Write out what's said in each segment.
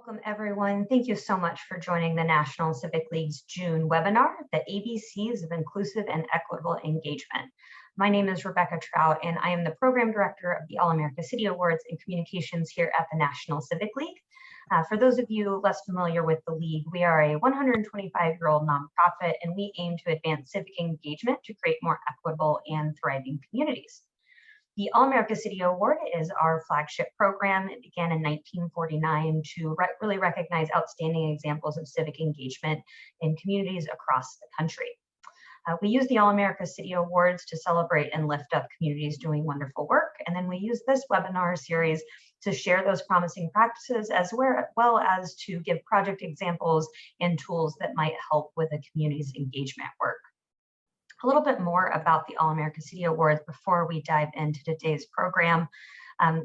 Welcome, everyone. Thank you so much for joining the National Civic League's June webinar, The ABCs of Inclusive and Equitable Engagement. My name is Rebecca Trout, and I am the Program Director of the All-America City Awards and Communications here at the National Civic League. For those of you less familiar with the League, we are a 125-year-old nonprofit, and we aim to advance civic engagement to create more equitable and thriving communities. The All-America City Award is our flagship program. It began in 1949 to really recognize outstanding examples of civic engagement in communities across the country. We use the All-America City Awards to celebrate and lift up communities doing wonderful work. And then we use this webinar series to share those promising practices as well as to give project examples and tools that might help with a community's engagement work. A little bit more about the All-America City Awards before we dive into today's program.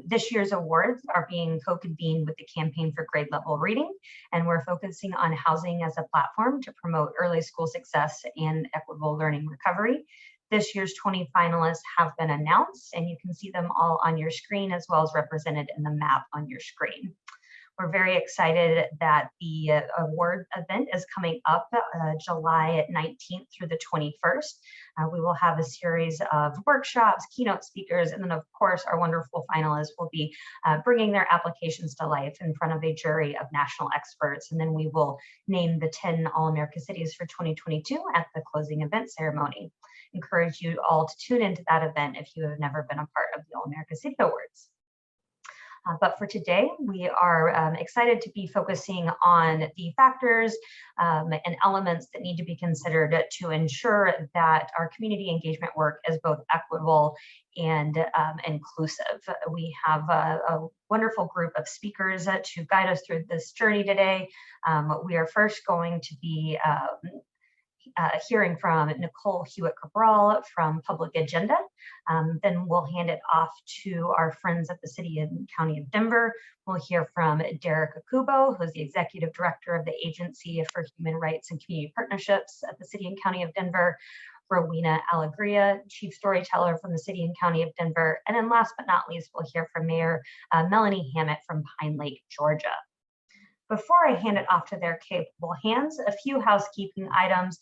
This year's awards are being co-convened with the Campaign for Grade Level Reading, and we're focusing on housing as a platform to promote early school success and equitable learning recovery. This year's 20 finalists have been announced, and you can see them all on your screen as well as represented in the map on your screen. We're very excited that the award event is coming up July 19th through the 21st. We will have a series of workshops, keynote speakers, and then of course our wonderful finalists will be bringing their applications to life in front of a jury of national experts. And then we will name the 10 All-America Cities for 2022 at the closing event ceremony. Encourage you all to tune into that event if you have never been a part of the All-America City Awards. But for today, we are excited to be focusing on the factors and elements that need to be considered to ensure that our community engagement work is both equitable and inclusive. We have a wonderful group of speakers to guide us through this journey today. We are first going to be hearing from Nicole Hewitt-Cabral from Public Agenda. Then we'll hand it off to our friends at the City and County of Denver. We'll hear from Derek Akubo, who's the Executive Director of the Agency for Human Rights and Community Partnerships at the City and County of Denver. Rowena Alegria, Chief Storyteller from the City and County of Denver. And then last but not least, we'll hear from Mayor Melanie Hammett from Pine Lake, Georgia. Before I hand it off to their capable hands, a few housekeeping items.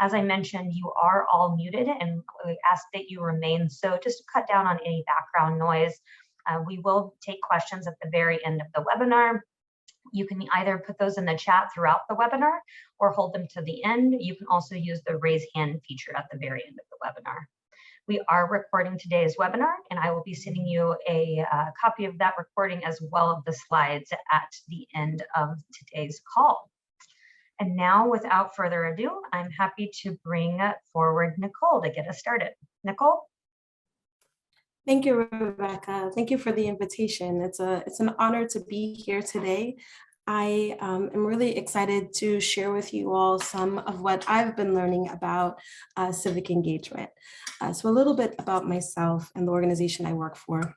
As I mentioned, you are all muted and we ask that you remain so, just to cut down on any background noise. We will take questions at the very end of the webinar. You can either put those in the chat throughout the webinar or hold them to the end. You can also use the raise hand feature at the very end of the webinar. We are recording today's webinar, and I will be sending you a copy of that recording as well as the slides at the end of today's call. And now, without further ado, I'm happy to bring forward Nicole to get us started. Nicole? Thank you, Rebecca. Thank you for the invitation. It's an honor to be here today. I am really excited to share with you all some of what I've been learning about civic engagement. So a little bit about myself and the organization I work for.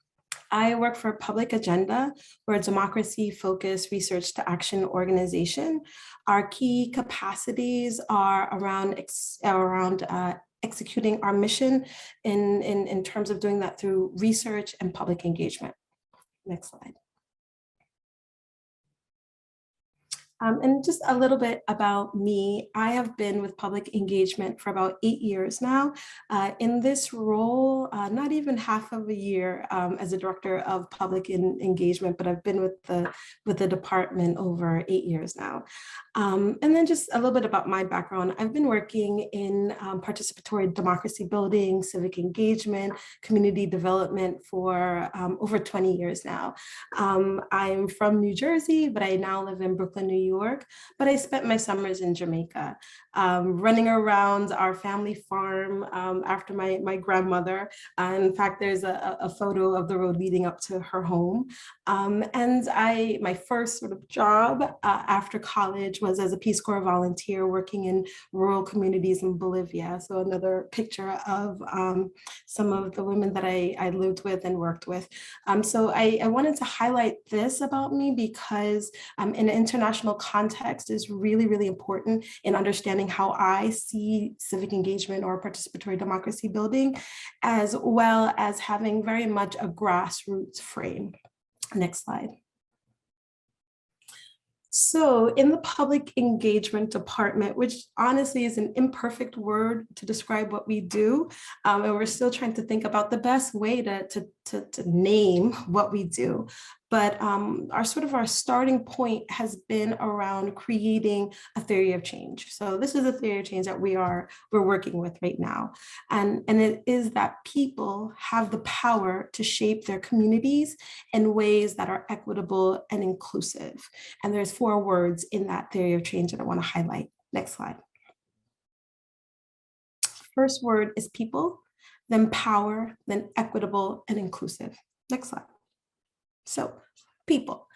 I work for Public Agenda. We're a democracy-focused research to action organization. Our key capacities are around executing our mission in terms of doing that through research and public engagement. Next slide. And just a little bit about me. I have been with public engagement for about 8 years now. In this role, not even half of a year as a director of public engagement, but I've been with the department over 8 years now. And then just a little bit about my background. I've been working in participatory democracy building, civic engagement, community development for over 20 years now. I'm from New Jersey, but I now live in Brooklyn, New York, but I spent my summers in Jamaica, running around our family farm after my grandmother. In fact, there's a photo of the road leading up to her home. And my first sort of job after college was as a Peace Corps volunteer working in rural communities in Bolivia. So another picture of some of the women that I lived with and worked with. So I wanted to highlight this about me because in an international context is really, really important in understanding how I see civic engagement or participatory democracy building, as well as having very much a grassroots frame. Next slide. So in the public engagement department, which honestly is an imperfect word to describe what we do, and we're still trying to think about the best way to name what we do. But our starting point has been around creating a theory of change. So this is a theory of change that we're working with right now. And it is that people have the power to shape their communities in ways that are equitable and inclusive. And there's 4 words in that theory of change that I want to highlight. Next slide. First word is people, then power, then equitable and inclusive. Next slide. So people,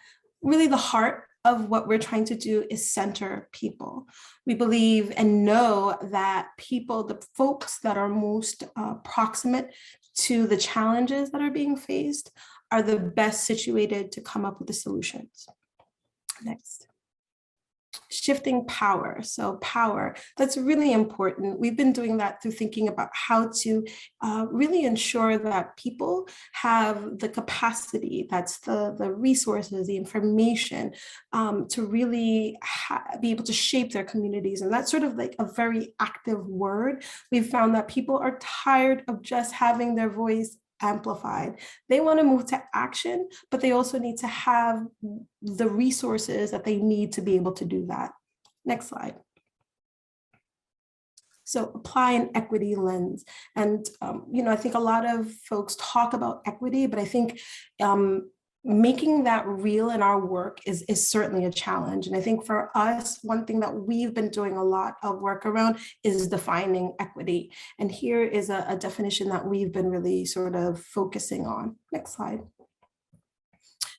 really the heart of what we're trying to do is center people. We believe and know that people, the folks that are most proximate to the challenges that are being faced, are the best situated to come up with the solutions. Next. Shifting power. So power, that's really important. We've been doing that through thinking about how to really ensure that people have the capacity, that's the resources, the information to really be able to shape their communities. And that's sort of like a very active word. We've found that people are tired of just having their voice amplified. They want to move to action, but they also need to have the resources that they need to be able to do that. Next slide. So apply an equity lens. And, I think a lot of folks talk about equity, but I think making that real in our work is certainly a challenge. And I think for us, one thing that we've been doing a lot of work around is defining equity. And here is a definition that we've been really sort of focusing on. Next slide.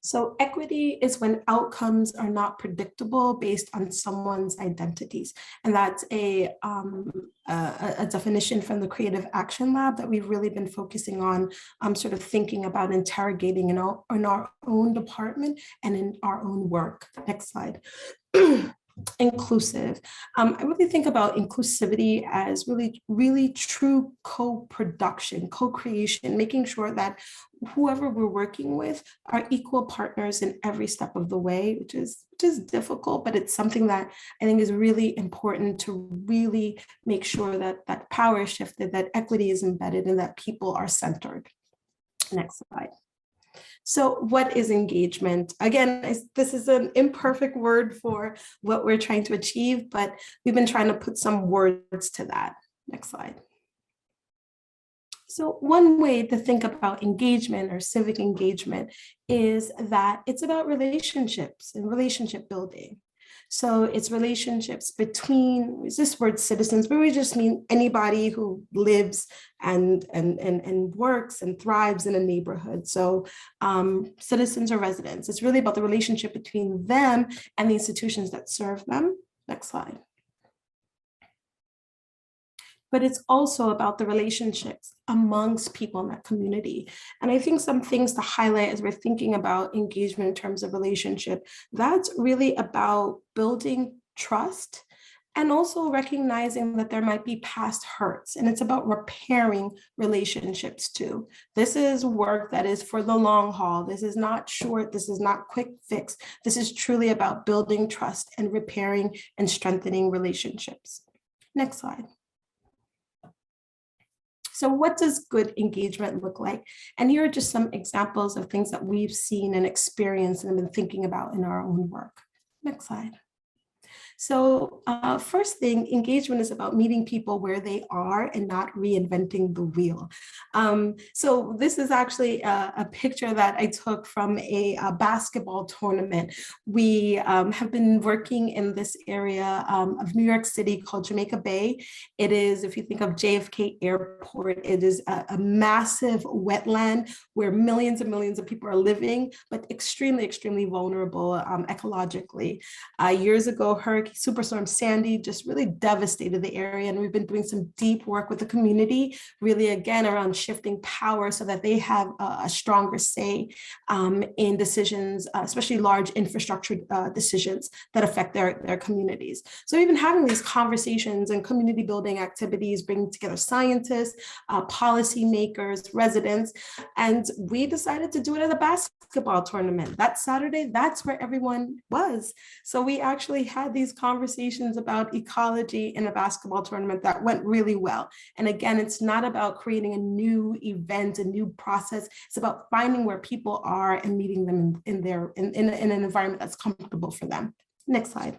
So equity is when outcomes are not predictable based on someone's identities. And that's a definition from the Creative Action Lab that we've really been focusing on, sort of thinking about interrogating in our own department and in our own work. Next slide. Inclusive. I really think about inclusivity as really true co-production, co-creation, making sure that whoever we're working with are equal partners in every step of the way, which is difficult, but it's something that I think is really important to really make sure that that power is shifted, that equity is embedded, and that people are centered. Next slide. So what is engagement? Again, this is an imperfect word for what we're trying to achieve, but we've been trying to put some words to that. Next slide. So one way to think about engagement or civic engagement is that it's about relationships and relationship building. So it's relationships between, is this word citizens, but we just mean anybody who lives and works and thrives in a neighborhood. So citizens or residents, it's really about the relationship between them and the institutions that serve them. Next slide. But it's also about the relationships amongst people in that community. And I think some things to highlight as we're thinking about engagement in terms of relationship, that's really about building trust and also recognizing that there might be past hurts, and it's about repairing relationships too. This is work that is for the long haul. This is not short, this is not quick fix. This is truly about building trust and repairing and strengthening relationships. Next slide. So what does good engagement look like? And here are just some examples of things that we've seen and experienced and been thinking about in our own work. Next slide. So first thing, engagement is about meeting people where they are and not reinventing the wheel. So this is actually a picture that I took from a basketball tournament. We have been working in this area of New York City called Jamaica Bay. It is, if you think of JFK Airport, it is a massive wetland where millions and millions of people are living, but extremely, extremely vulnerable ecologically. Years ago, Hurricane Superstorm Sandy just really devastated the area. And we've been doing some deep work with the community, really again around shifting power so that they have a stronger say in decisions, especially large infrastructure decisions that affect their communities. So we've been having these conversations and community building activities, bringing together scientists, policymakers, residents, and we decided to do it at a basketball tournament. That Saturday, that's where everyone was. So we actually had these conversations about ecology in a basketball tournament that went really well. And again, it's not about creating a new event, a new process. It's about finding where people are and meeting them in an environment that's comfortable for them. Next slide.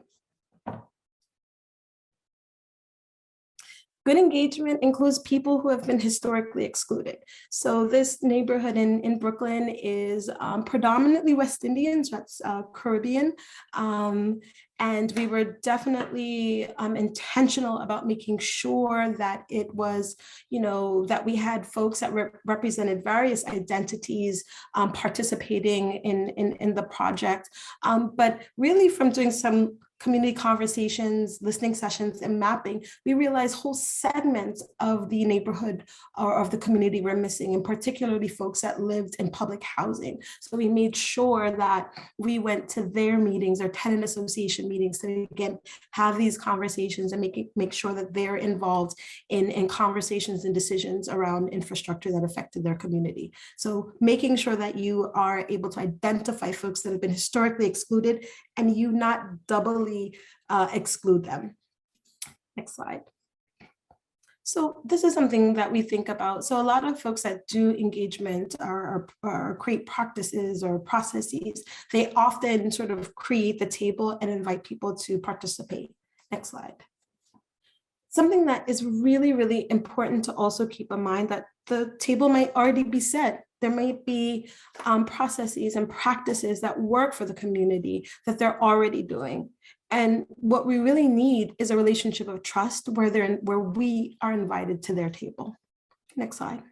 Good engagement includes people who have been historically excluded. So this neighborhood in Brooklyn is predominantly West Indians, that's Caribbean. And we were definitely intentional about making sure that it was, that we had folks that represented various identities participating in the project. But really from doing some community conversations, listening sessions, and mapping, we realized whole segments of the neighborhood or of the community were missing, and particularly folks that lived in public housing. So we made sure that we went to their meetings or tenant association meetings to again have these conversations and make sure that they're involved in conversations and decisions around infrastructure that affected their community. So making sure that you are able to identify folks that have been historically excluded and you not doubly exclude them. Next slide. So this is something that we think about. So a lot of folks that do engagement or create practices or processes, they often sort of create the table and invite people to participate. Next slide. Something that is really, really important to also keep in mind that the table might already be set. There might be processes and practices that work for the community that they're already doing. And what we really need is a relationship of trust where we are invited to their table. Next slide.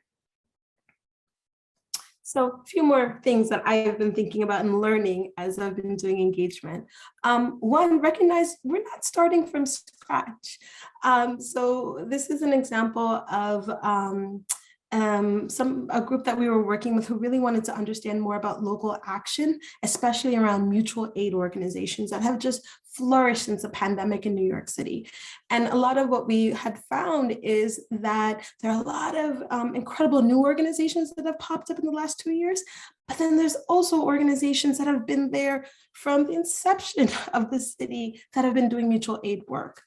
So a few more things that I've been thinking about and learning as I've been doing engagement. One, recognize we're not starting from scratch. So this is an example of a group that we were working with who really wanted to understand more about local action, especially around mutual aid organizations that have just flourished since the pandemic in New York City. And a lot of what we had found is that there are a lot of incredible new organizations that have popped up in the last 2 years, but then there's also organizations that have been there from the inception of the city that have been doing mutual aid work.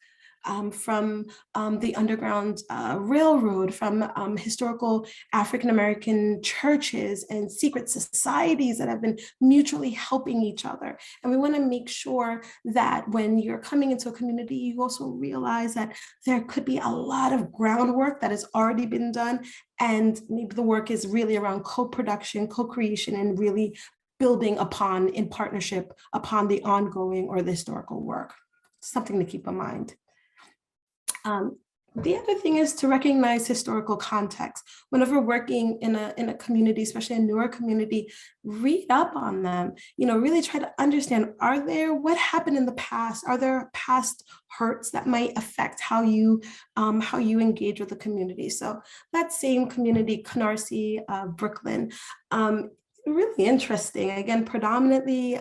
From the Underground Railroad, from historical African-American churches and secret societies that have been mutually helping each other. And we want to make sure that when you're coming into a community, you also realize that there could be a lot of groundwork that has already been done. And maybe the work is really around co-production, co-creation, and really building upon, in partnership, upon the ongoing or the historical work. Something to keep in mind. The other thing is to recognize historical context. Whenever working in a community, especially a newer community, read up on them, really try to understand, what happened in the past? Are there past hurts that might affect how you engage with the community? So that same community, Canarsie, Brooklyn, really interesting. Again, predominantly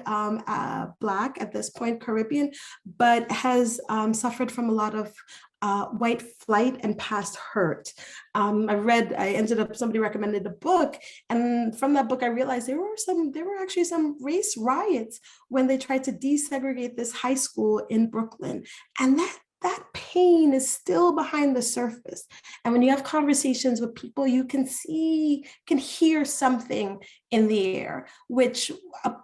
Black at this point, Caribbean, but has suffered from a lot of white flight and past hurt. Somebody recommended a book, and from that book, I realized there were actually some race riots when they tried to desegregate this high school in Brooklyn. And that pain is still behind the surface. And when you have conversations with people, you can hear something in the air, which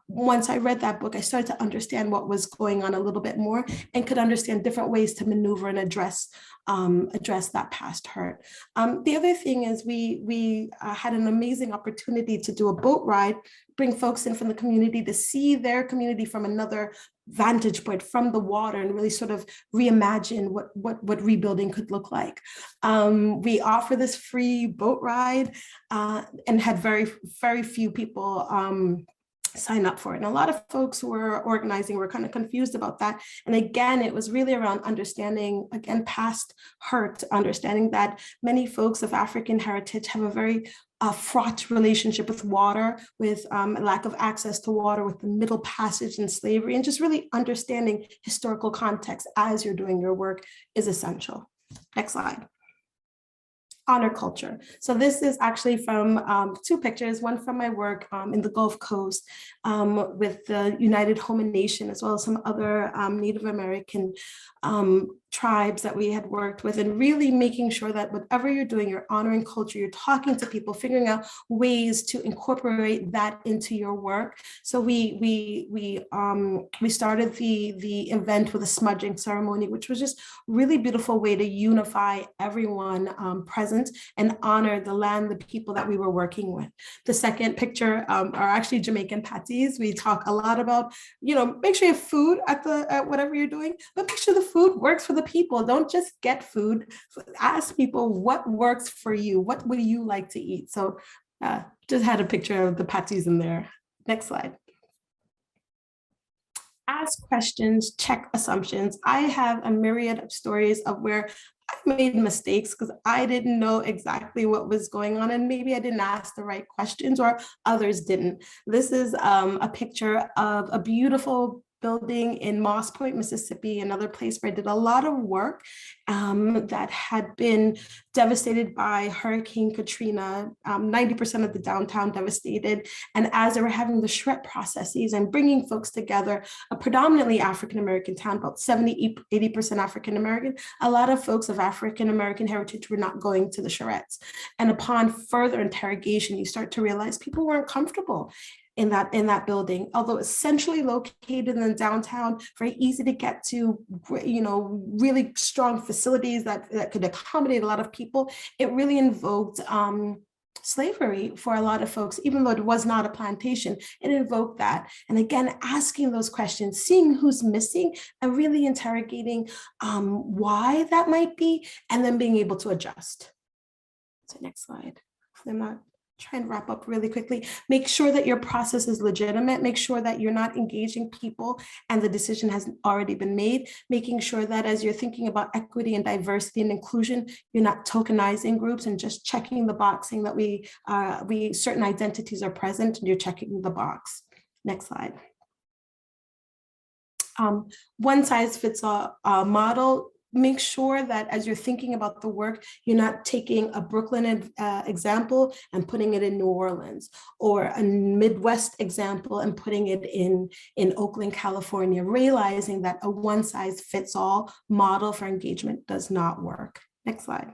once I read that book, I started to understand what was going on a little bit more and could understand different ways to maneuver and address that past hurt. The other thing is we had an amazing opportunity to do a boat ride, bring folks in from the community to see their community from another vantage point, from the water, and really sort of reimagine what rebuilding could look like. We offer this free boat ride and had very, very few people sign up for it. And a lot of folks who were organizing were kind of confused about that. And again, it was really around understanding, again, past hurt, understanding that many folks of African heritage have a very fraught relationship with water, with lack of access to water, with the Middle Passage and slavery, and just really understanding historical context as you're doing your work is essential. Next slide. Honor culture. So this is actually from two pictures, one from my work in the Gulf Coast with the United Home Nation, as well as some other Native American tribes that we had worked with, and really making sure that whatever you're doing, you're honoring culture, you're talking to people, figuring out ways to incorporate that into your work. So we started the event with a smudging ceremony, which was just really beautiful way to unify everyone present and honor the land, the people that we were working with. The second picture are actually Jamaican patties. We talk a lot about, make sure you have food at whatever you're doing, but make sure the food works for the people. Don't just get food. Ask people what works for you. What would you like to eat? So just had a picture of the patties in there. Next slide. Ask questions, check assumptions. I have a myriad of stories of where I made mistakes because I didn't know exactly what was going on, and maybe I didn't ask the right questions or others didn't. This is a picture of a beautiful building in Moss Point, Mississippi, another place where I did a lot of work that had been devastated by Hurricane Katrina, 90% of the downtown devastated. And as they were having the shred processes and bringing folks together, a predominantly African-American town, about 80% African-American, a lot of folks of African-American heritage were not going to the charrettes. And upon further interrogation, you start to realize people weren't comfortable in that building, although it's centrally located in the downtown, very easy to get to, really strong facilities that could accommodate a lot of people. It really invoked slavery for a lot of folks, even though it was not a plantation. It invoked that. And again, asking those questions, seeing who's missing, and really interrogating why that might be, and then being able to adjust. So next slide. I'm not trying to wrap up really quickly. Make sure that your process is legitimate. Make sure that you're not engaging people and the decision has already been made. Making sure that as you're thinking about equity and diversity and inclusion, you're not tokenizing groups and just checking the box, saying that we certain identities are present and you're checking the box. Next slide. One size fits all model. Make sure that as you're thinking about the work, you're not taking a Brooklyn example and putting it in New Orleans, or a Midwest example and putting it in Oakland, California, realizing that a one size fits all model for engagement does not work. Next slide.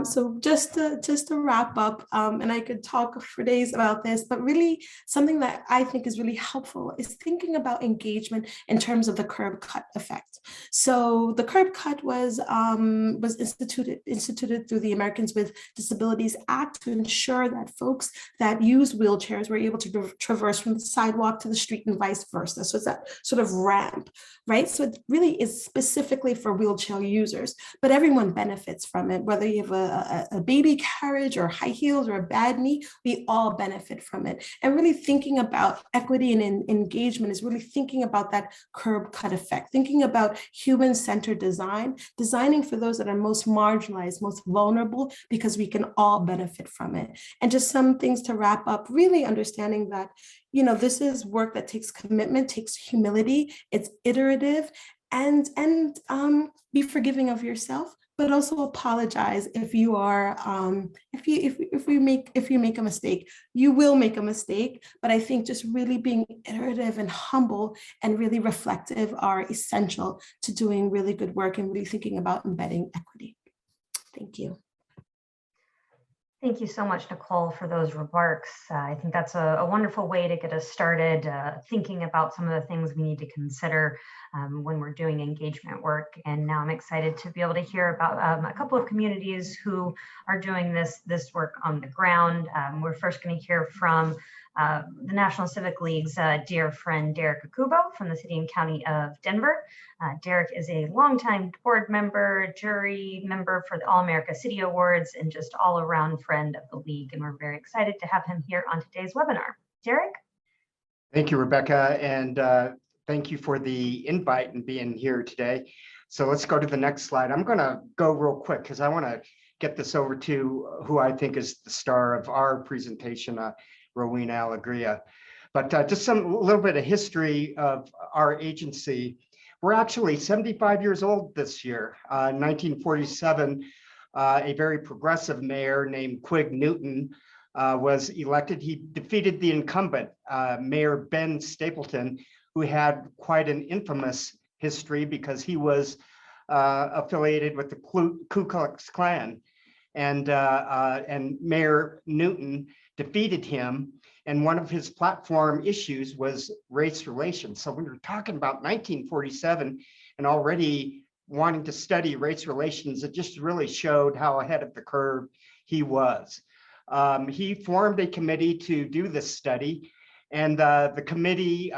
So just to wrap up, and I could talk for days about this, but really something that I think is really helpful is thinking about engagement in terms of the curb cut effect. So the curb cut was instituted through the Americans with Disabilities Act to ensure that folks that use wheelchairs were able to traverse from the sidewalk to the street and vice versa. So it's that sort of ramp, right? So it really is specifically for wheelchair users, but everyone benefits from it, whether you have a baby carriage or high heels or a bad knee, we all benefit from it. And really thinking about equity and engagement is really thinking about that curb cut effect, thinking about human-centered design, designing for those that are most marginalized, most vulnerable, because we can all benefit from it. And just some things to wrap up, really understanding that, this is work that takes commitment, takes humility, it's iterative, and be forgiving of yourself, but also apologize if you are if you make a mistake. You will make a mistake, but I think just really being iterative and humble and really reflective are essential to doing really good work and really thinking about embedding equity. Thank you. Thank you so much, Nicole, for those remarks. I think that's a wonderful way to get us started thinking about some of the things we need to consider when we're doing engagement work. And now I'm excited to be able to hear about a couple of communities who are doing this work on the ground. We're first going to hear from the National Civic League's dear friend, Derek Akubo from the City and County of Denver. Derek is a longtime board member, jury member for the All-America City Awards, and just all-around friend of the league. And we're very excited to have him here on today's webinar. Derek? Thank you, Rebecca, and thank you for the invite and being here today. So let's go to the next slide. I'm going to go real quick because I want to get this over to who I think is the star of our presentation, Rowena Alegria. But just a little bit of history of our agency. We're actually 75 years old this year. In 1947, a very progressive mayor named Quig Newton was elected. He defeated the incumbent, Mayor Ben Stapleton, who had quite an infamous history because he was affiliated with the Ku Klux Klan. And Mayor Newton defeated him. And one of his platform issues was race relations. So when you're talking about 1947 and already wanting to study race relations, it just really showed how ahead of the curve he was. He formed a committee to do this study, and the committee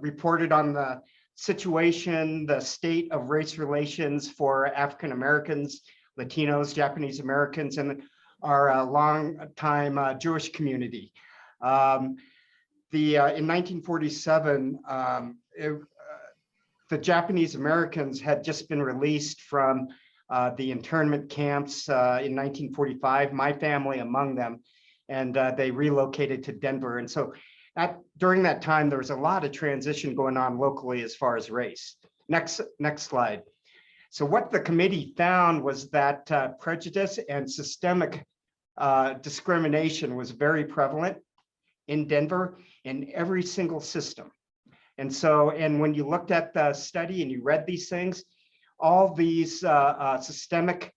reported on the situation, the state of race relations for African Americans, Latinos, Japanese Americans, and our long-time Jewish community. In 1947, the Japanese Americans had just been released from the internment camps in 1945, my family among them, and they relocated to Denver. And so during that time, there was a lot of transition going on locally as far as race. Next slide. So what the committee found was that prejudice and systemic discrimination was very prevalent in Denver in every single system. And so, and when you looked at the study and you read these things, all these systemic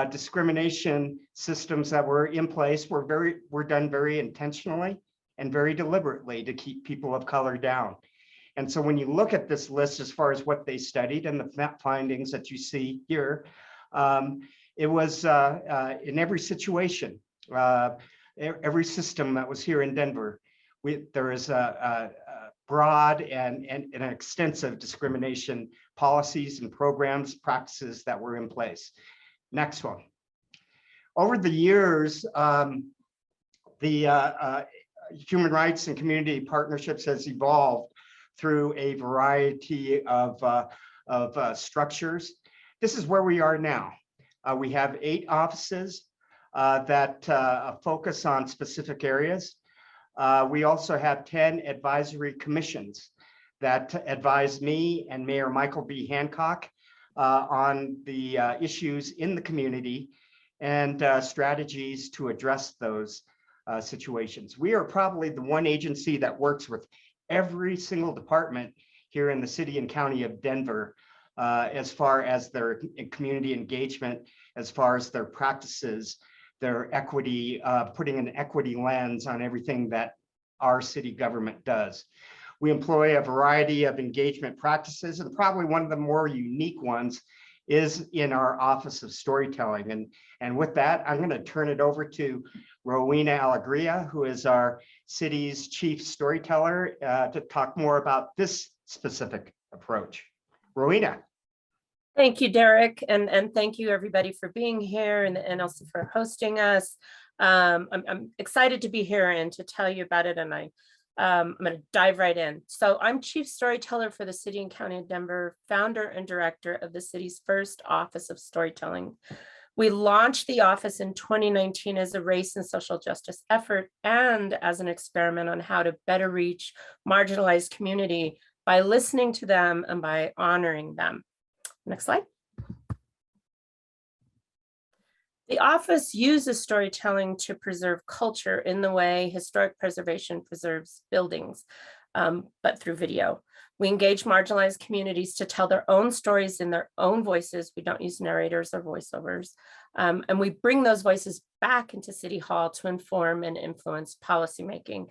discrimination systems that were in place were done very intentionally and very deliberately to keep people of color down. And so when you look at this list as far as what they studied and the findings that you see here, it was in every situation, every system that was here in Denver, there is a broad and extensive discrimination policies and programs, practices that were in place. Next one. Over the years, the human rights and community partnerships has evolved through a variety of structures. This is where we are now. We have 8 offices that focus on specific areas. We also have 10 advisory commissions that advise me and Mayor Michael B. Hancock on the issues in the community and strategies to address those situations. We are probably the one agency that works with every single department here in the city and county of Denver as far as their community engagement, as far as their practices, their equity, putting an equity lens on everything that our city government does. We employ a variety of engagement practices, and probably one of the more unique ones is in our Office of Storytelling. And with that, I'm going to turn it over to Rowena Alegria, who is our city's chief storyteller, to talk more about this specific approach. Rowena. Thank you, Derek, and thank you everybody for being here and also for hosting us. I'm excited to be here and to tell you about it, and I'm going to dive right in. So I'm chief storyteller for the city and county of Denver, founder and director of the city's first Office of Storytelling. We launched the office in 2019 as a race and social justice effort and as an experiment on how to better reach marginalized community by listening to them and by honoring them. Next slide. The office uses storytelling to preserve culture in the way historic preservation preserves buildings, but through video. We engage marginalized communities to tell their own stories in their own voices. We don't use narrators or voiceovers. And we bring those voices back into City Hall to inform and influence policymaking.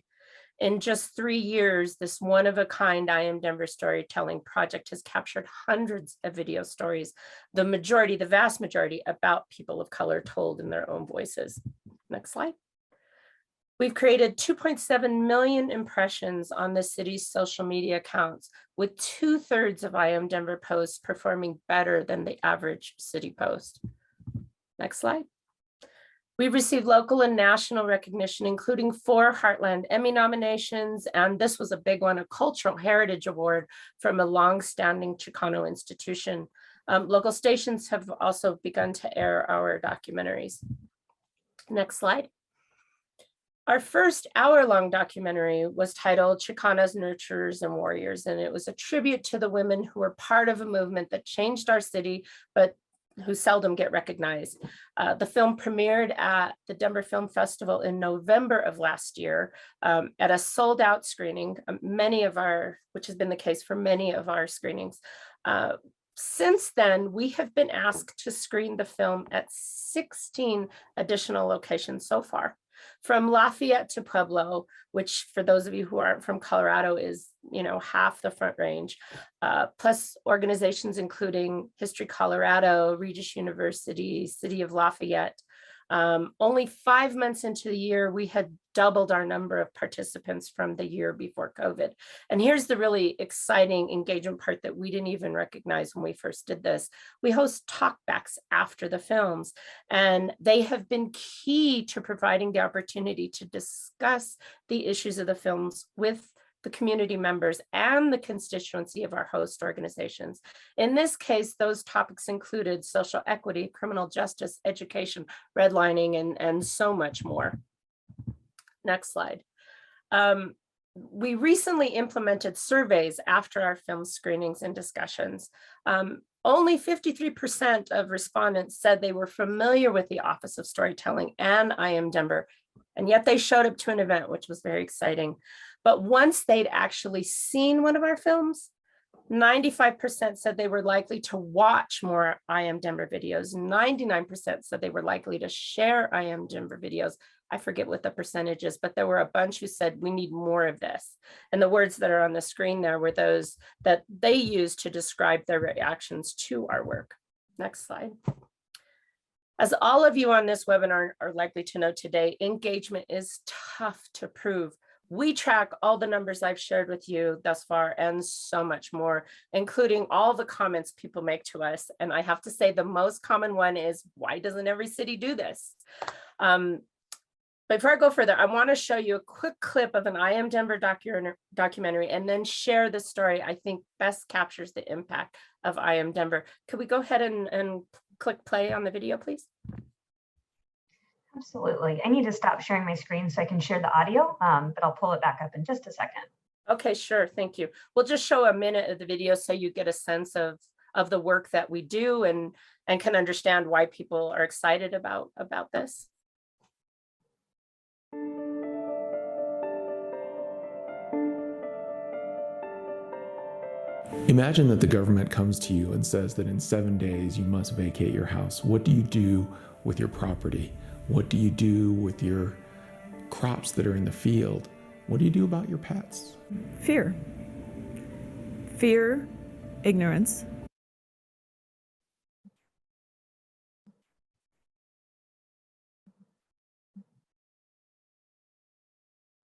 In just 3 years, this one-of-a-kind I Am Denver storytelling project has captured hundreds of video stories, the vast majority about people of color told in their own voices. Next slide. We've created 2.7 million impressions on the city's social media accounts, with 2/3 of I Am Denver posts performing better than the average city post. Next slide. We've received local and national recognition, including 4 Heartland Emmy nominations, and this was a big one, a Cultural Heritage Award from a long-standing Chicano institution. Local stations have also begun to air our documentaries. Next slide. Our first hour-long documentary was titled Chicanas, Nurturers, and Warriors, and it was a tribute to the women who were part of a movement that changed our city, but who seldom get recognized. The film premiered at the Denver Film Festival in November of last year at a sold-out screening, which has been the case for many of our screenings. Since then, we have been asked to screen the film at 16 additional locations so far. From Lafayette to Pueblo, which for those of you who aren't from Colorado is, half the Front Range, plus organizations including History Colorado, Regis University, City of Lafayette. Only 5 months into the year, we had doubled our number of participants from the year before COVID. And here's the really exciting engagement part that we didn't even recognize when we first did this. We host talkbacks after the films, and they have been key to providing the opportunity to discuss the issues of the films with the community members and the constituency of our host organizations. In this case, those topics included social equity, criminal justice, education, redlining, and so much more. Next slide. We recently implemented surveys after our film screenings and discussions. Only 53% of respondents said they were familiar with the Office of Storytelling and I Am Denver, and yet they showed up to an event, which was very exciting. But once they'd actually seen one of our films, 95% said they were likely to watch more I Am Denver videos. 99% said they were likely to share I Am Denver videos. I forget what the percentage is, but there were a bunch who said we need more of this. And the words that are on the screen there were those that they used to describe their reactions to our work. Next slide. As all of you on this webinar are likely to know today, engagement is tough to prove. We track all the numbers I've shared with you thus far and so much more, including all the comments people make to us. And I have to say the most common one is, why doesn't every city do this? Before I go further, I want to show you a quick clip of an I Am Denver documentary and then share the story I think best captures the impact of I Am Denver. Could we go ahead and click play on the video, please? Absolutely. I need to stop sharing my screen so I can share the audio, but I'll pull it back up in just a second. Okay, sure. Thank you. We'll just show a minute of the video so you get a sense of the work that we do and can understand why people are excited about this. Imagine that the government comes to you and says that in 7 days you must vacate your house. What do you do with your property? What do you do with your crops that are in the field? What do you do about your pets? Fear. Fear, ignorance.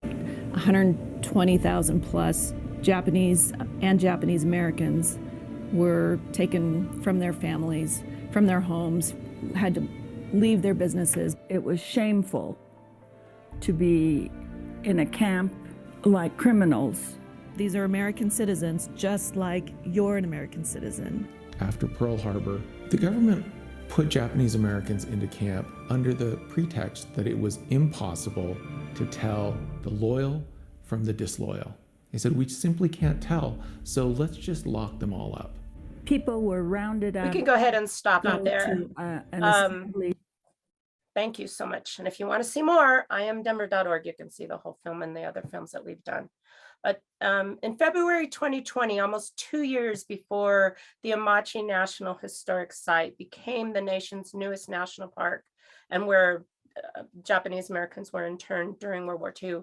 $120,000 plus Japanese and Japanese Americans were taken from their families, from their homes, had to leave their businesses. It was shameful to be in a camp like criminals. These are American citizens, just like you're an American citizen. After Pearl Harbor, the government put Japanese Americans into camp under the pretext that it was impossible to tell the loyal from the disloyal. They said, we simply can't tell, so let's just lock them all up. People were rounded up. We can go ahead and stop out there. To, an assembly. Thank you so much. And if you want to see more, iamdenver.org, you can see the whole film and the other films that we've done. But in February 2020, almost 2 years before the Amachi National Historic Site became the nation's newest national park, and where Japanese Americans were interned during World War II,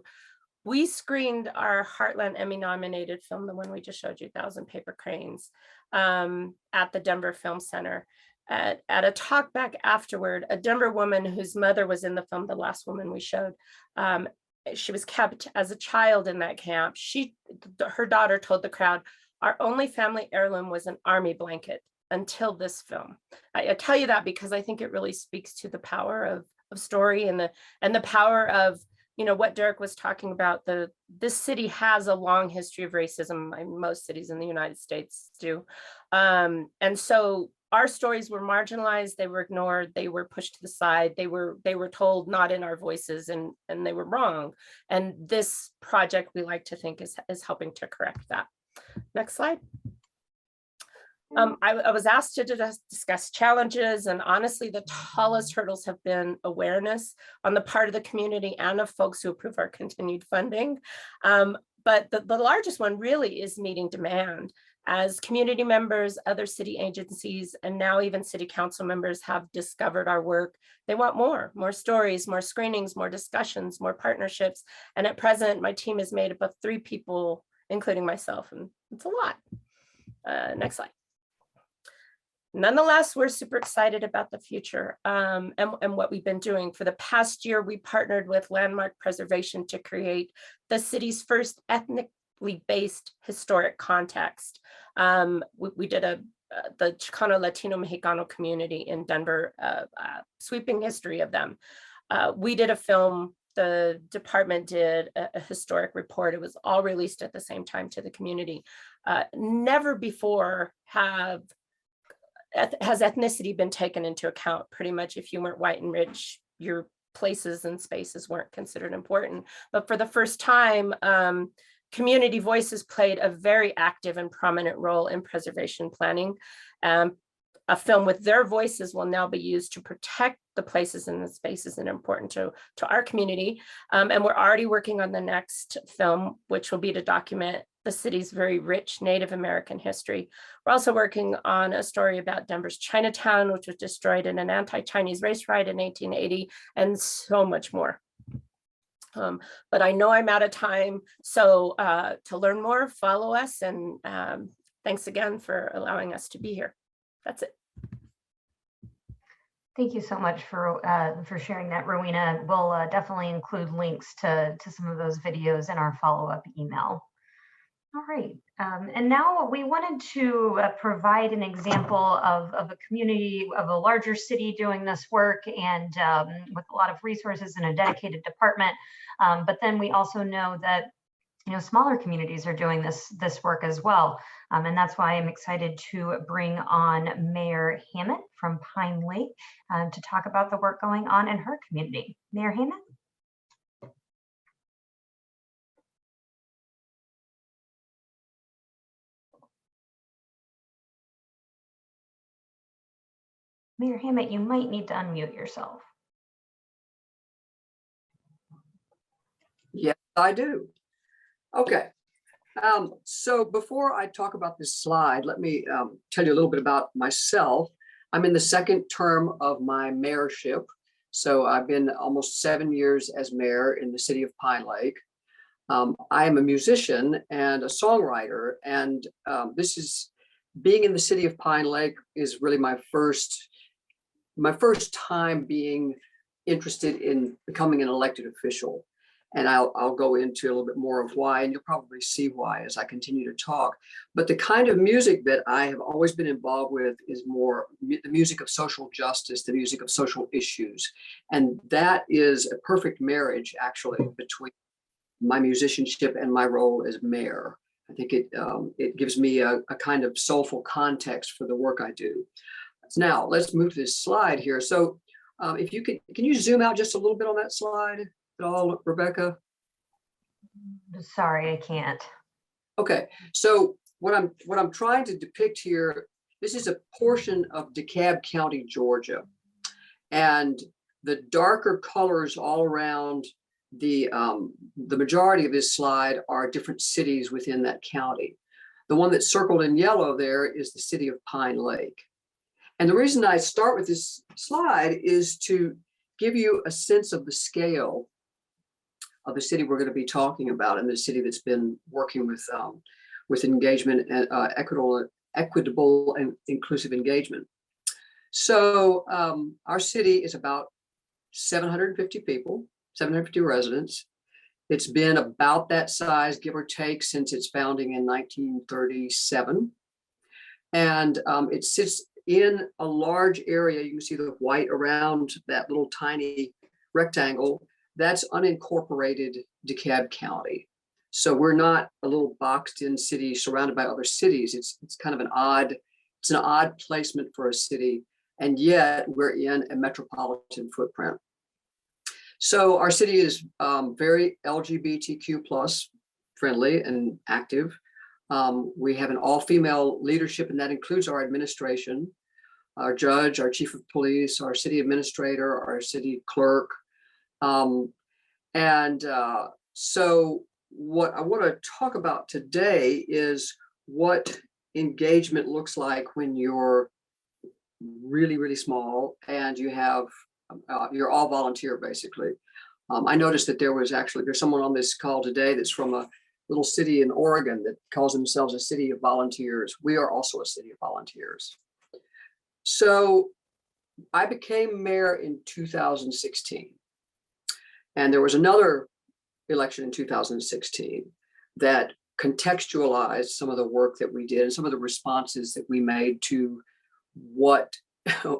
we screened our Heartland Emmy nominated film, the one we just showed you, 1,000 Paper Cranes, at the Denver Film Center. At a talk back afterward, a Denver woman whose mother was in the film, the last woman we showed, she was kept as a child in that camp. Her daughter told the crowd, our only family heirloom was an army blanket until this film. I tell you that because I think it really speaks to the power story and the power of, you know, what Derek was talking about. This city has a long history of racism. Most cities in the United States do. And so our stories were marginalized, they were ignored, they were pushed to the side, they were told not in our voices, and they were wrong. And this project, we like to think, is helping to correct that. Next slide. I was asked to discuss challenges, and honestly, the tallest hurdles have been awareness on the part of the community and of folks who approve our continued funding. But the largest one really is meeting demand. As community members, other city agencies, and now even city council members have discovered our work, they want more stories, more screenings, more discussions, more partnerships. And at present, my team is made up of 3 people, including myself, and it's a lot. Next slide. Nonetheless, we're super excited about the future and what we've been doing. For the past year, we partnered with Landmark Preservation to create the city's first ethnically based historic context. We did the Chicano, Latino, Mexicano community in Denver, sweeping history of them. We did a film. The department did a historic report. It was all released at the same time to the community. Never before has ethnicity been taken into account. Pretty much, if you weren't white and rich, your places and spaces weren't considered important. But for the first time, community voices played a very active and prominent role in preservation planning. A film with their voices will now be used to protect the places and the spaces that are important to our community. And we're already working on the next film, which will be to document the city's very rich Native American history. We're also working on a story about Denver's Chinatown, which was destroyed in an anti-Chinese race riot in 1880, and so much more. But I know I'm out of time, so to learn more, follow us, and thanks again for allowing us to be here. That's it. Thank you so much for sharing that, Rowena. We'll definitely include links to some of those videos in our follow-up email. All right, and now we wanted to provide an example of a community, of a larger city doing this work, and with a lot of resources and a dedicated department. But then we also know that, you know, smaller communities are doing this work as well. And that's why I'm excited to bring on Mayor Hammett from Pine Lake to talk about the work going on in her community. Mayor Hammett? Mayor Hammett, you might need to unmute yourself. Yes, I do. Okay. So before I talk about this slide, let me tell you a little bit about myself. I'm in the 2nd term of my mayorship. So I've been almost 7 years as mayor in the city of Pine Lake. I am a musician and a songwriter, and being in the city of Pine Lake is really my first time being interested in becoming an elected official. And I'll go into a little bit more of why, and you'll probably see why as I continue to talk. But the kind of music that I have always been involved with is more the music of social justice, the music of social issues. And that is a perfect marriage, actually, between my musicianship and my role as mayor. I think it gives me a kind of soulful context for the work I do. Now, let's move to this slide here. So if you can you zoom out just a little bit on that slide at all, Rebecca? Sorry, I can't. Okay, so what I'm trying to depict here, this is a portion of DeKalb County, Georgia. And the darker colors all around the majority of this slide are different cities within that county. The one that's circled in yellow there is the city of Pine Lake. And the reason I start with this slide is to give you a sense of the scale of the city we're going to be talking about, and the city that's been working with engagement and equitable and inclusive engagement. So our city is about 750 people, 750 residents. It's been about that size, give or take, since its founding in 1937. And it sits in a large area. You can see the white around that little tiny rectangle, that's unincorporated DeKalb County. So we're not a little boxed in city surrounded by other cities. It's kind of an odd placement for a city, and yet we're in a metropolitan footprint. So our city is very LGBTQ plus friendly and active. We have an all-female leadership, and that includes our administration, our judge, our chief of police, our city administrator, our city clerk. So what I want to talk about today is what engagement looks like when you're really, really small and you have, you're all volunteer basically. I noticed that there's someone on this call today that's from a little city in Oregon that calls themselves a city of volunteers. We are also a city of volunteers. So I became mayor in 2016. And there was another election in 2016 that contextualized some of the work that we did and some of the responses that we made to what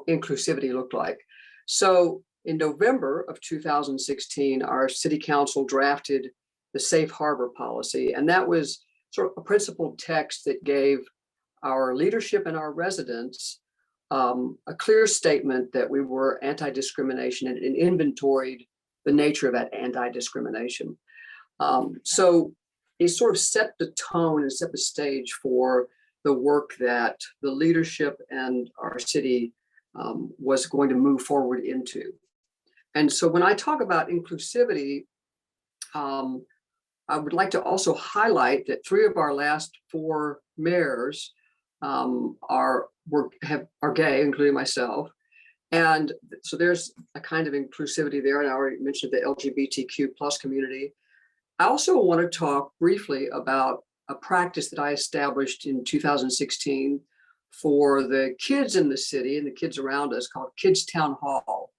inclusivity looked like. So in November of 2016, our city council drafted the safe harbor policy. And that was sort of a principled text that gave our leadership and our residents a clear statement that we were anti-discrimination and inventoried the nature of that anti-discrimination. So it sort of set the tone and set the stage for the work that the leadership and our city was going to move forward into. And so when I talk about inclusivity, I would like to also highlight that 3 of our last 4 mayors are gay, including myself. And so there's a kind of inclusivity there. And I already mentioned the LGBTQ plus community. I also want to talk briefly about a practice that I established in 2016 for the kids in the city and the kids around us called Kids Town Hall.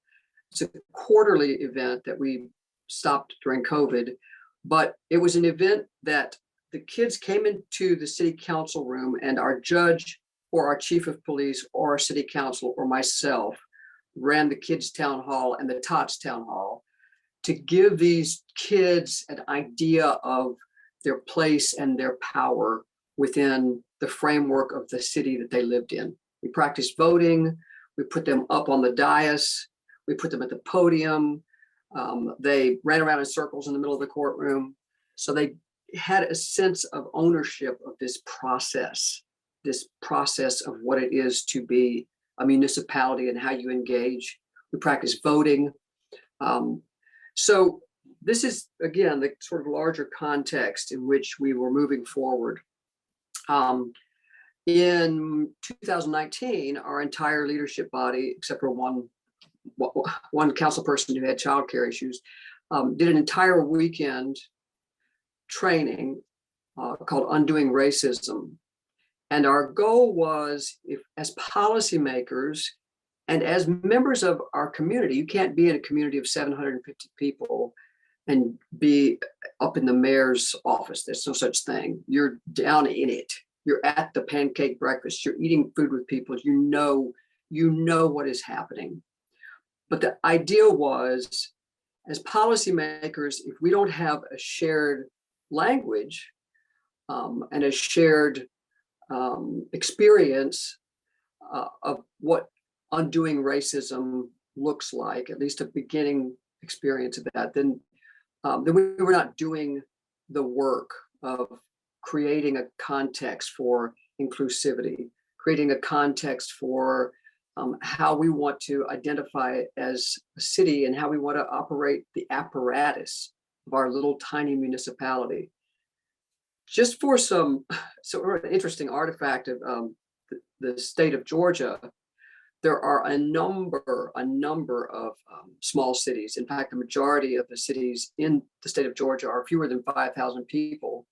It's a quarterly event that we stopped during COVID, but it was an event that the kids came into the city council room and our judge or our chief of police or our city council or myself ran the Kids Town Hall and the Tots Town Hall to give these kids an idea of their place and their power within the framework of the city that they lived in. We practiced voting, we put them up on the dais, we put them at the podium, they ran around in circles in the middle of the courtroom. So they had a sense of ownership of this process of what it is to be a municipality and how you engage. We practice voting. So this is, again, the sort of larger context in which we were moving forward. In 2019, our entire leadership body, except for one council person who had childcare issues, did an entire weekend training called Undoing Racism. And our goal was, if as policymakers and as members of our community, you can't be in a community of 750 people and be up in the mayor's office. There's no such thing. You're down in it. You're at the pancake breakfast. You're eating food with people. You know what is happening. But the idea was, as policymakers, if we don't have a shared language and a shared experience of what undoing racism looks like, at least a beginning experience of that, then we were not doing the work of creating a context for inclusivity, creating a context for how we want to identify as a city and how we want to operate the apparatus of our little tiny municipality. Just for some sort of interesting artifact of the state of Georgia, there are a number of small cities. In fact, the majority of the cities in the state of Georgia are fewer than 5,000 people.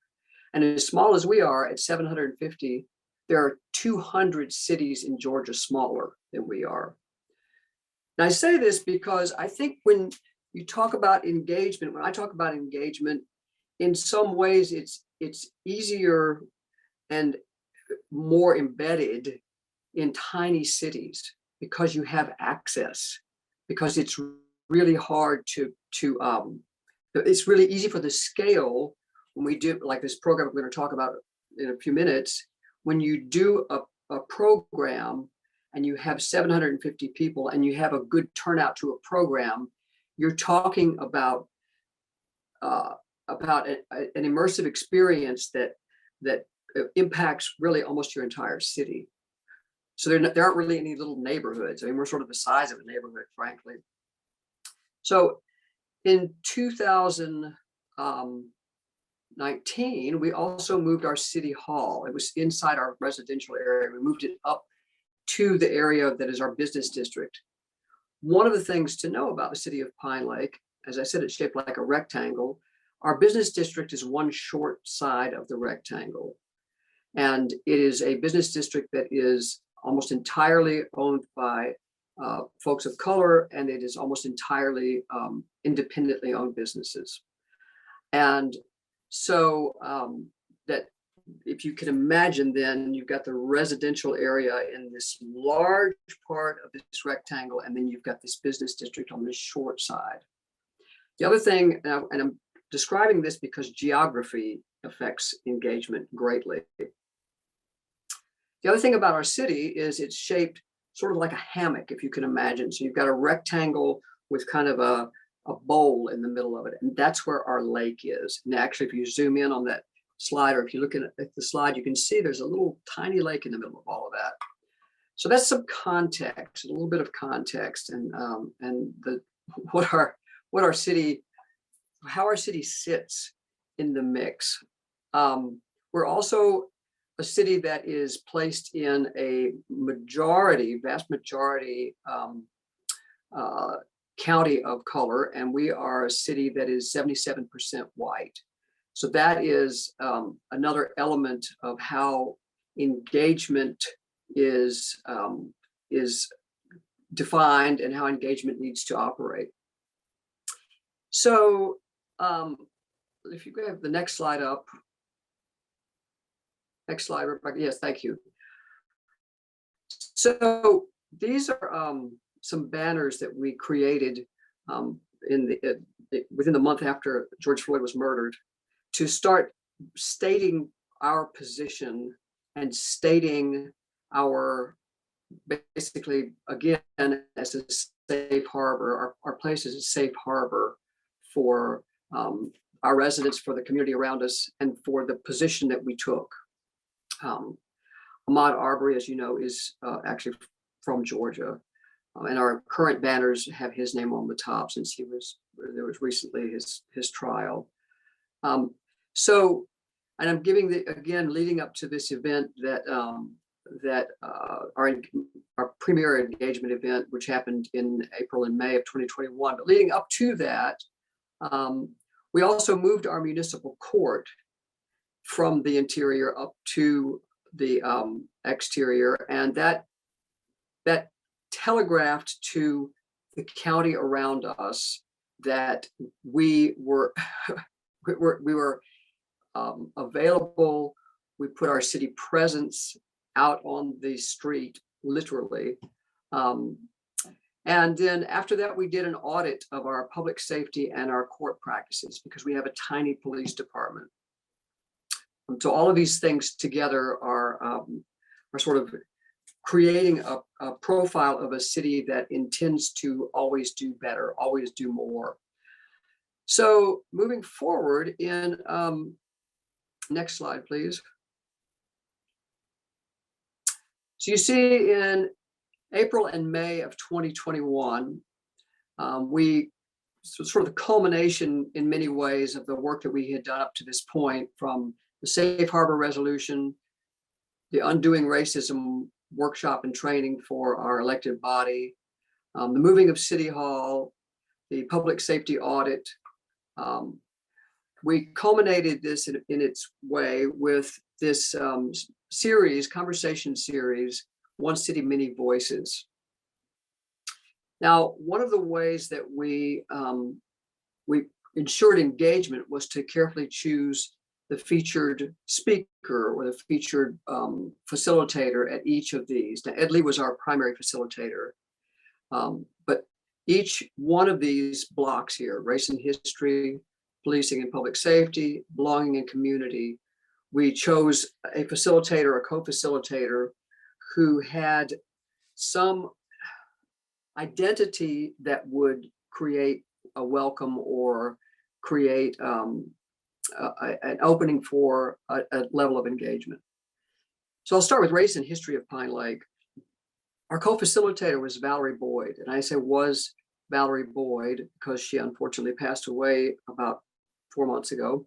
And as small as we are at 750, there are 200 cities in Georgia smaller than we are. And I say this because I think when you talk about engagement, when I talk about engagement, in some ways it's easier and more embedded in tiny cities because you have access, because it's really hard it's really easy for the scale when we do like this program we're going to talk about in a few minutes. When you do a program and you have 750 people and you have a good turnout to a program, you're talking about an immersive experience that impacts really almost your entire city. So there aren't really any little neighborhoods. I mean, we're sort of the size of a neighborhood, frankly. So in 2019, we also moved our city hall. It was inside our residential area. We moved it up to the area that is our business district. One of the things to know about the city of Pine Lake, as I said, it's shaped like a rectangle. Our business district is one short side of the rectangle. And it is a business district that is almost entirely owned by folks of color, and it is almost entirely independently owned businesses. And so that if you can imagine, then you've got the residential area in this large part of this rectangle, and then you've got this business district on this short side. The other thing, and I'm describing this because geography affects engagement greatly. The other thing about our city is it's shaped sort of like a hammock, if you can imagine. So you've got a rectangle with kind of a bowl in the middle of it. And that's where our lake is. And actually, if you zoom in on that slide, or if you look at the slide, you can see there's a little tiny lake in the middle of all of that. So that's some context, a little bit of context, and how our city sits in the mix. We're also a city that is placed in a vast majority county of color, and we are a city that is 77% white. So that is another element of how engagement is defined and how engagement needs to operate. So if you have the next slide up. Next slide, Rebecca. Yes, thank you. So these are some banners that we created within the month after George Floyd was murdered, to start stating our position and stating our, basically, again, as a safe harbor, our place is a safe harbor for our residents, for the community around us, and for the position that we took. Ahmaud Arbery, as you know, is actually from Georgia, and our current banners have his name on the top, since there was recently his trial. So, and I'm giving leading up to this event that our premier engagement event, which happened in April and May of 2021. But leading up to that, we also moved our municipal court from the interior up to the exterior, and that telegraphed to the county around us that we were available. We put our city presence out on the street, literally. And then after that, we did an audit of our public safety and our court practices, because we have a tiny police department. So all of these things together are sort of creating a profile of a city that intends to always do better, always do more. So moving forward in, next slide, please. So you see in April and May of 2021, so sort of the culmination in many ways of the work that we had done up to this point, from the Safe Harbor Resolution, the Undoing Racism workshop and training for our elected body, the moving of City Hall, the public safety audit. We culminated this in its way with this conversation series, One City, Many Voices. Now, one of the ways that we ensured engagement was to carefully choose the featured speaker or the featured facilitator at each of these. Now, Ed Lee was our primary facilitator, but Each one of these blocks here, race and history, policing and public safety, belonging and community, we chose a facilitator, a co-facilitator who had some identity that would create a welcome or create an opening for a level of engagement. So I'll start with race and history of Pine Lake. Our co-facilitator was Valerie Boyd, and I say was Valerie Boyd because she unfortunately passed away about 4 months ago.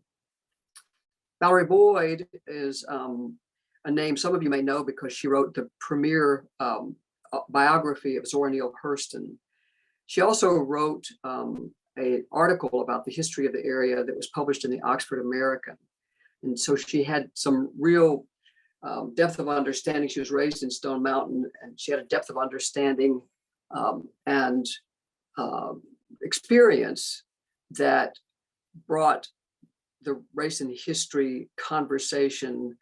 Valerie Boyd is a name some of you may know because she wrote the premier biography of Zora Neale Hurston. She also wrote an article about the history of the area that was published in the Oxford American. And so she had some real depth of understanding. She was raised in Stone Mountain, and she had a depth of understanding and experience that brought the race and history conversation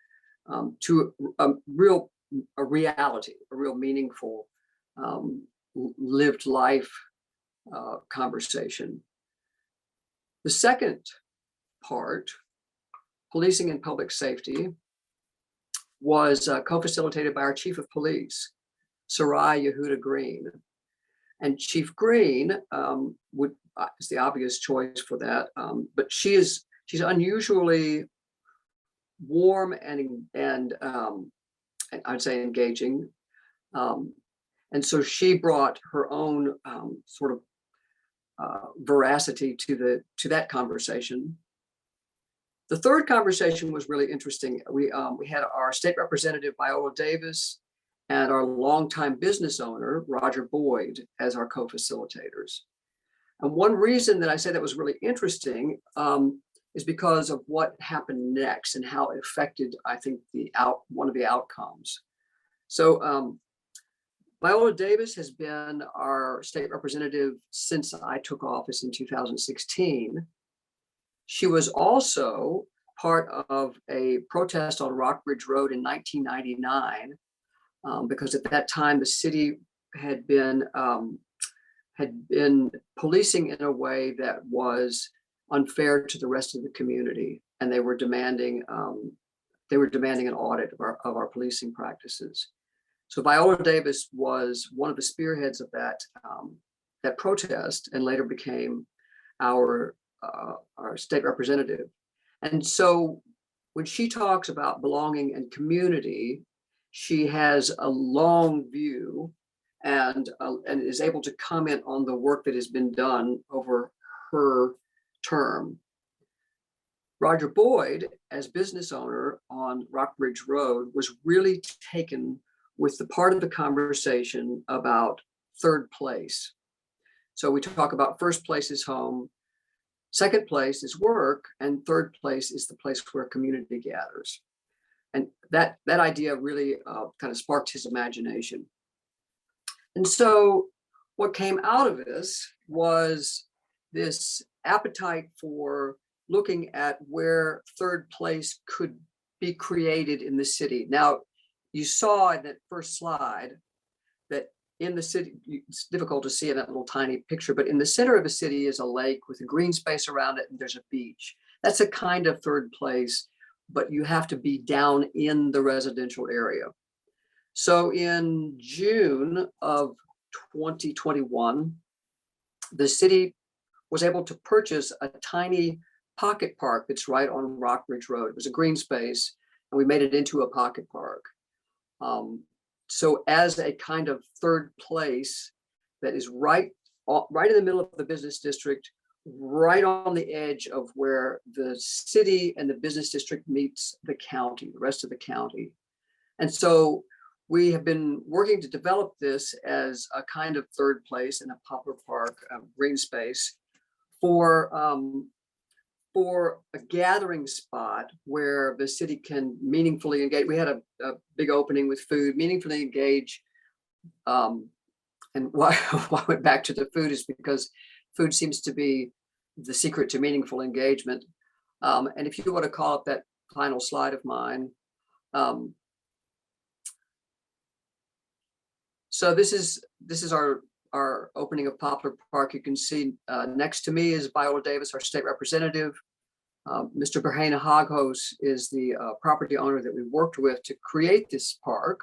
to a reality, a real meaningful lived life conversation. The second part, policing and public safety, was co-facilitated by our chief of police, Sarai Yehuda Green. And Chief Green is the obvious choice for that, but she's unusually warm and I'd say engaging. And so she brought her own sort of veracity to that conversation. The third conversation was really interesting. We had our state representative, Viola Davis, and our longtime business owner, Roger Boyd, as our co-facilitators. And one reason that I say that was really interesting is because of what happened next and how it affected, I think, one of the outcomes. So Viola Davis has been our state representative since I took office in 2016. She was also part of a protest on Rockbridge Road in 1999, because at that time the city had been policing in a way that was unfair to the rest of the community, and they were demanding an audit of our policing practices. So Viola Davis was one of the spearheads of that protest, and later became our state representative. And so when she talks about belonging and community, she has a long view and is able to comment on the work that has been done over her term. Roger Boyd, as business owner on Rockbridge Road, was really taken with the part of the conversation about third place. So we talk about first place is home, second place is work, and third place is the place where community gathers. And that idea really kind of sparked his imagination. And so what came out of this was this appetite for looking at where third place could be created in the city. Now, you saw in that first slide that in the city, it's difficult to see in that little tiny picture, but in the center of the city is a lake with a green space around it, and there's a beach. That's a kind of third place, but you have to be down in the residential area. So in June of 2021, the city was able to purchase a tiny pocket park that's right on Rockbridge Road. It was a green space, and we made it into a pocket park. So as a kind of third place that is right in the middle of the business district, right on the edge of where the city and the business district meets the county, the rest of the county. And so we have been working to develop this as a kind of third place in a poplar park, green space for a gathering spot where the city can meaningfully engage. We had a big opening with food, meaningfully engage. And why I went back to the food is because food seems to be the secret to meaningful engagement. And if you want to call up that final slide of mine. So this is our our opening of Poplar Park. You can see next to me is Viola Davis, our state representative. Mr. Berhane Hagos is the property owner that we worked with to create this park.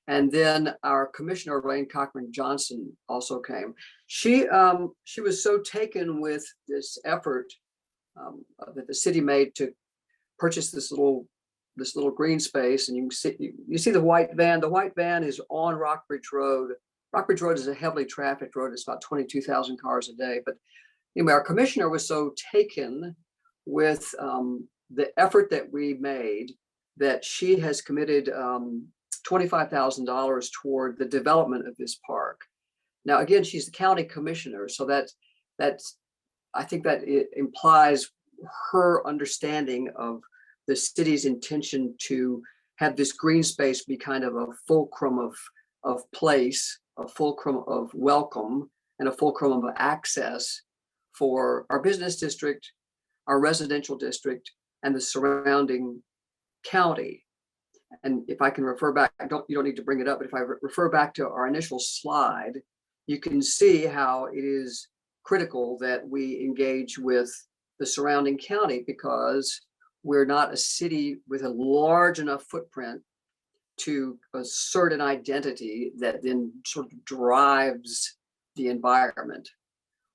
And then our commissioner, Elaine Cochran Johnson, also came. She was so taken with this effort that the city made to purchase this little green space. And you see the white van. The white van is on Rockbridge Road. Rockbridge Road is a heavily trafficked road. It's about 22,000 cars a day. But anyway, our commissioner was so taken with the effort that we made that she has committed $25,000 toward the development of this park. Now, again, she's the county commissioner, so that's I think that it implies her understanding of the city's intention to have this green space be kind of a fulcrum of place, a fulcrum of welcome, and a fulcrum of access for our business district, our residential district, and the surrounding county. And if I can refer back, you don't need to bring it up, but if I refer back to our initial slide, you can see how it is critical that we engage with the surrounding county, because we're not a city with a large enough footprint to assert an identity that then sort of drives the environment.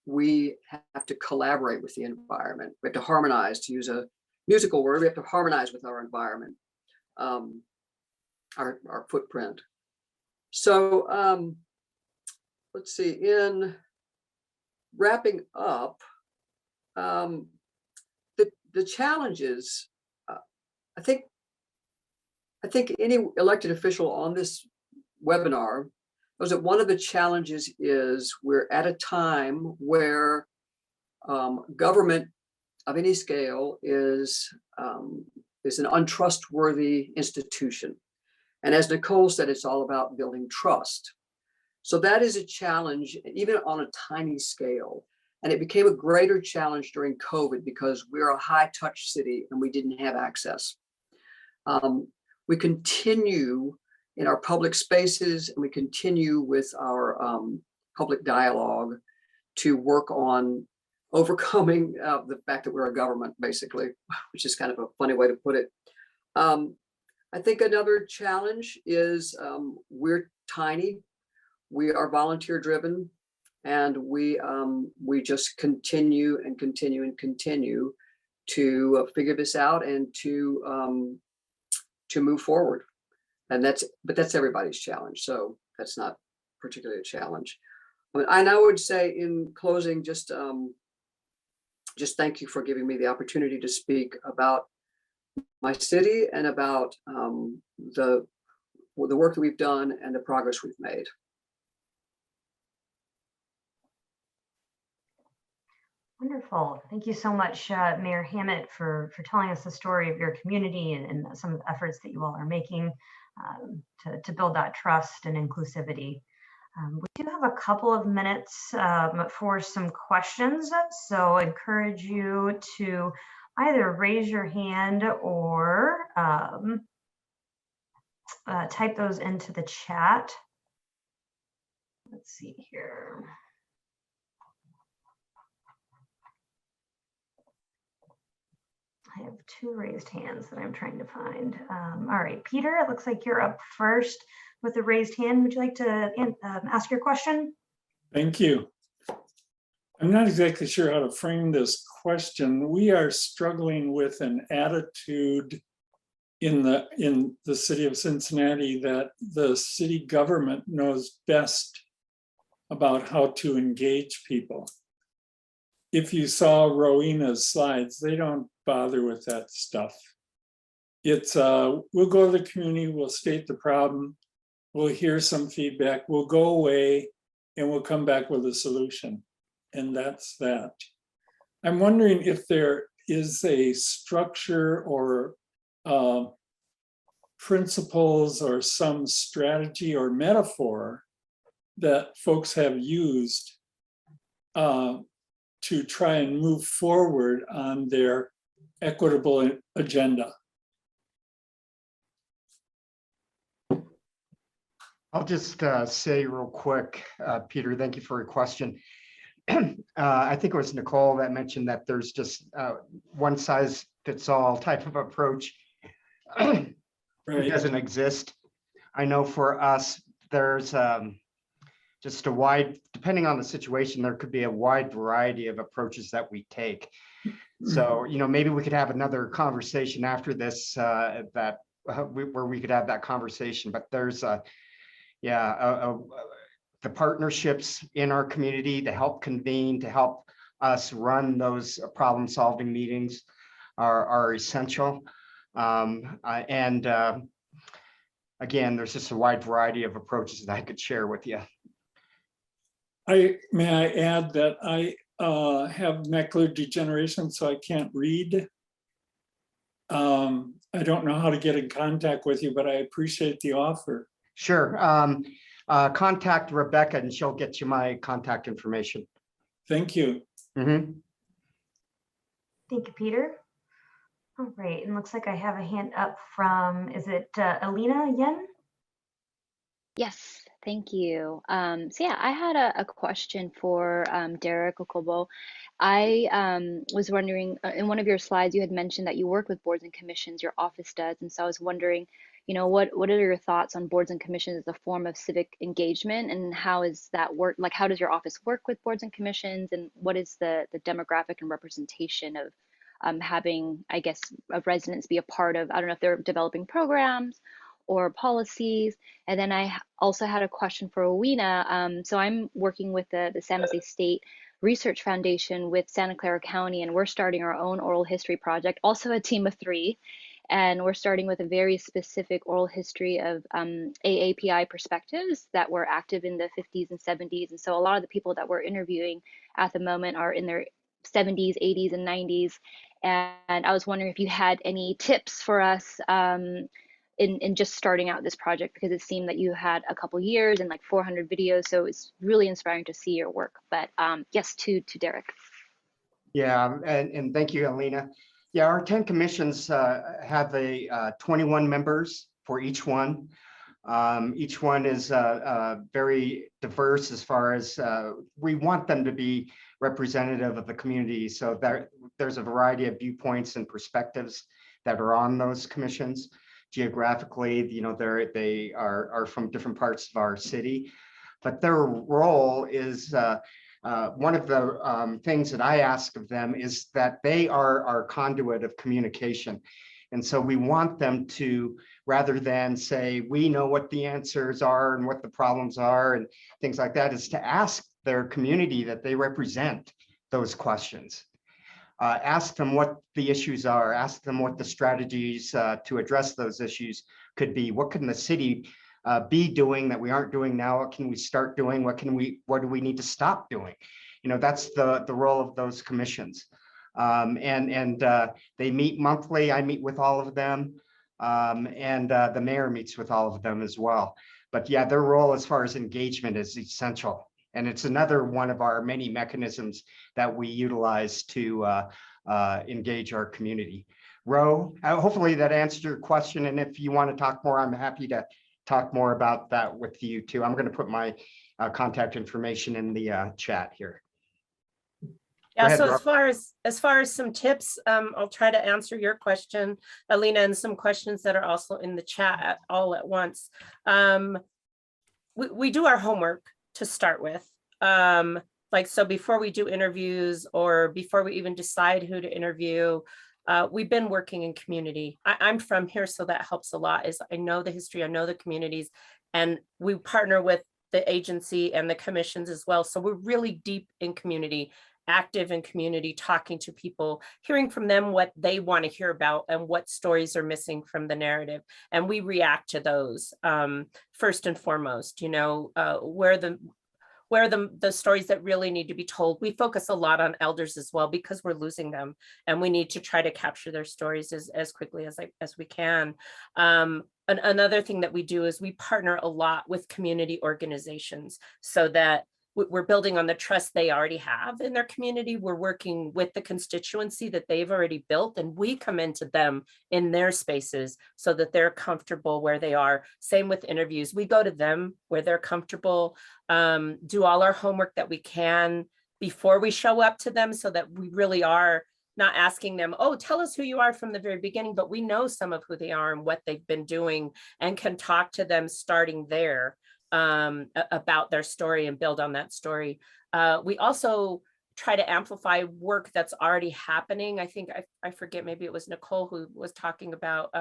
We have to collaborate with the environment. We have to harmonize, to use a musical word, we have to harmonize with our environment, our footprint. So let's see, in wrapping up, the challenges, I think any elected official on this webinar knows that one of the challenges is we're at a time where government of any scale is an untrustworthy institution. And as Nicole said, it's all about building trust. So that is a challenge, even on a tiny scale. And it became a greater challenge during COVID because we're a high touch city and we didn't have access. We continue in our public spaces and we continue with our public dialogue to work on overcoming the fact that we're a government, basically, which is kind of a funny way to put it. I think another challenge is we're tiny, we are volunteer driven, and we just continue and continue and continue to figure this out and to move forward. And that's everybody's challenge. So that's not particularly a challenge. And I would say in closing, just thank you for giving me the opportunity to speak about my city and about the work that we've done and the progress we've made. Wonderful. Thank you so much, Mayor Hammett, for telling us the story of your community and some of the efforts that you all are making to build that trust and inclusivity. We do have a couple of minutes for some questions, so I encourage you to either raise your hand or type those into the chat. Let's see here. I have two raised hands that I'm trying to find. All right, Peter, it looks like you're up first with the raised hand. Would you like to ask your question? Thank you. I'm not exactly sure how to frame this question. We are struggling with an attitude in the city of Cincinnati that the city government knows best about how to engage people. If you saw Rowena's slides, they don't bother with that stuff. It's we'll go to the community, we'll state the problem, we'll hear some feedback, we'll go away, and we'll come back with a solution. And that's that. I'm wondering if there is a structure or principles or some strategy or metaphor that folks have used to try and move forward on their equitable agenda. I'll just say real quick, Peter, thank you for your question. I think it was Nicole that mentioned that there's just one size fits all type of approach. It Right. doesn't exist. I know for us, there's just a wide, depending on the situation, there could be a wide variety of approaches that we take. So, maybe we could have another conversation after this where we could have that conversation, but there's the partnerships in our community to help convene, to help us run those problem solving meetings are essential. Again, there's just a wide variety of approaches that I could share with you. May I add that I have macular degeneration, so I can't read. I don't know how to get in contact with you, but I appreciate the offer. Sure. Contact Rebecca and she'll get you my contact information. Thank you. Mm-hmm. Thank you, Peter. All right, and looks like I have a hand up from, is it Alina Yen? Yes, thank you. So yeah, I had a question for Derek Akubo. I was wondering, in one of your slides, you had mentioned that you work with boards and commissions, your office does. And so I was wondering, what are your thoughts on boards and commissions as a form of civic engagement, and how is that work? Like, how does your office work with boards and commissions, and what is the demographic and representation of having, I guess, residents be a part of? I don't know if they're developing programs or policies. And then I also had a question for Owena. So I'm working with the San Jose State Research Foundation with Santa Clara County, and we're starting our own oral history project, also a team of 3. And we're starting with a very specific oral history of AAPI perspectives that were active in the 50s and 70s. And so a lot of the people that we're interviewing at the moment are in their 70s, 80s, and 90s. And I was wondering if you had any tips for us in just starting out this project, because it seemed that you had a couple years and like 400 videos. So it's really inspiring to see your work. But yes, to Derek. Yeah, and thank you, Alina. Yeah, our 10 commissions have 21 members for each one. Each one is very diverse as far as we want them to be representative of the community. So there's a variety of viewpoints and perspectives that are on those commissions. Geographically, they are from different parts of our city, but their role is one of the things that I ask of them is that they are our conduit of communication. And so we want them to, rather than say, we know what the answers are and what the problems are and things like that, is to ask their community that they represent those questions. Ask them what the issues are, ask them what the strategies to address those issues could be. What can the city be doing that we aren't doing now? What can we start doing? What do we need to stop doing? That's the role of those commissions. They meet monthly. I meet with all of them, and the mayor meets with all of them as well. But yeah, their role as far as engagement is essential. And it's another one of our many mechanisms that we utilize to engage our community. Ro, hopefully that answered your question. And if you want to talk more, I'm happy to talk more about that with you too. I'm going to put my contact information in the chat here. Yeah, ahead, so Ro. as far as some tips, I'll try to answer your question, Alina, and some questions that are also in the chat all at once. We do our homework to start with. So before we do interviews or before we even decide who to interview, we've been working in community. I'm from here, so that helps a lot. Is I know the history, I know the communities, and we partner with the agency and the commissions as well. So we're really deep in community, active in community, talking to people, hearing from them what they want to hear about and what stories are missing from the narrative. And we react to those first and foremost, where the stories that really need to be told. We focus a lot on elders as well, because we're losing them and we need to try to capture their stories as quickly as we can. Another thing that we do is we partner a lot with community organizations so that we're building on the trust they already have in their community. We're working with the constituency that they've already built, and we come into them in their spaces so that they're comfortable where they are. Same with interviews. We go to them where they're comfortable, do all our homework that we can before we show up to them, so that we really are not asking them, oh, tell us who you are from the very beginning, but we know some of who they are and what they've been doing, and can talk to them starting there about their story and build on that story. We also try to amplify work that's already happening. I think, I forget, maybe it was Nicole who was talking about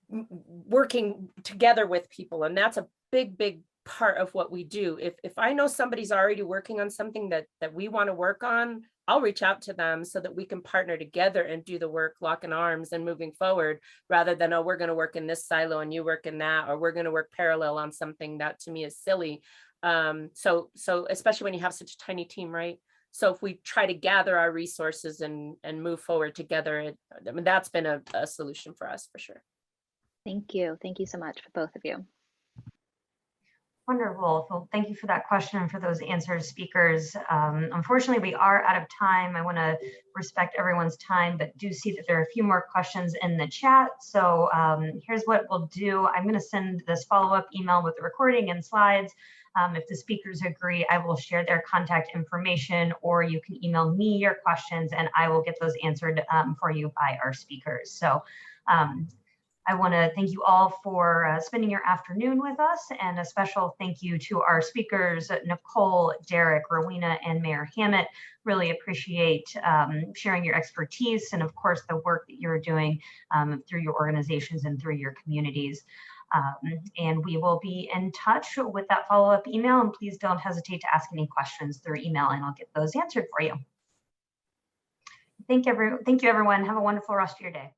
working together with people. And that's a big, big part of what we do. If I know somebody's already working on something that we want to work on, I'll reach out to them so that we can partner together and do the work, locking arms and moving forward, rather than, oh, we're going to work in this silo and you work in that, or we're going to work parallel on something. That to me is silly. So especially when you have such a tiny team, right? So if we try to gather our resources and move forward together, I mean, that's been a solution for us for sure. Thank you. Thank you so much for both of you. Wonderful. Well, thank you for that question and for those answers, speakers. Unfortunately, we are out of time. I want to respect everyone's time, but do see that there are a few more questions in the chat. So here's what we'll do. I'm going to send this follow-up email with the recording and slides. If the speakers agree, I will share their contact information, or you can email me your questions and I will get those answered for you by our speakers. So I want to thank you all for spending your afternoon with us, and a special thank you to our speakers, Nicole, Derek, Rowena, and Mayor Hammett. Really appreciate sharing your expertise and, of course, the work that you're doing through your organizations and through your communities. And we will be in touch with that follow-up email, and please don't hesitate to ask any questions through email and I'll get those answered for you. Thank you, everyone. Have a wonderful rest of your day.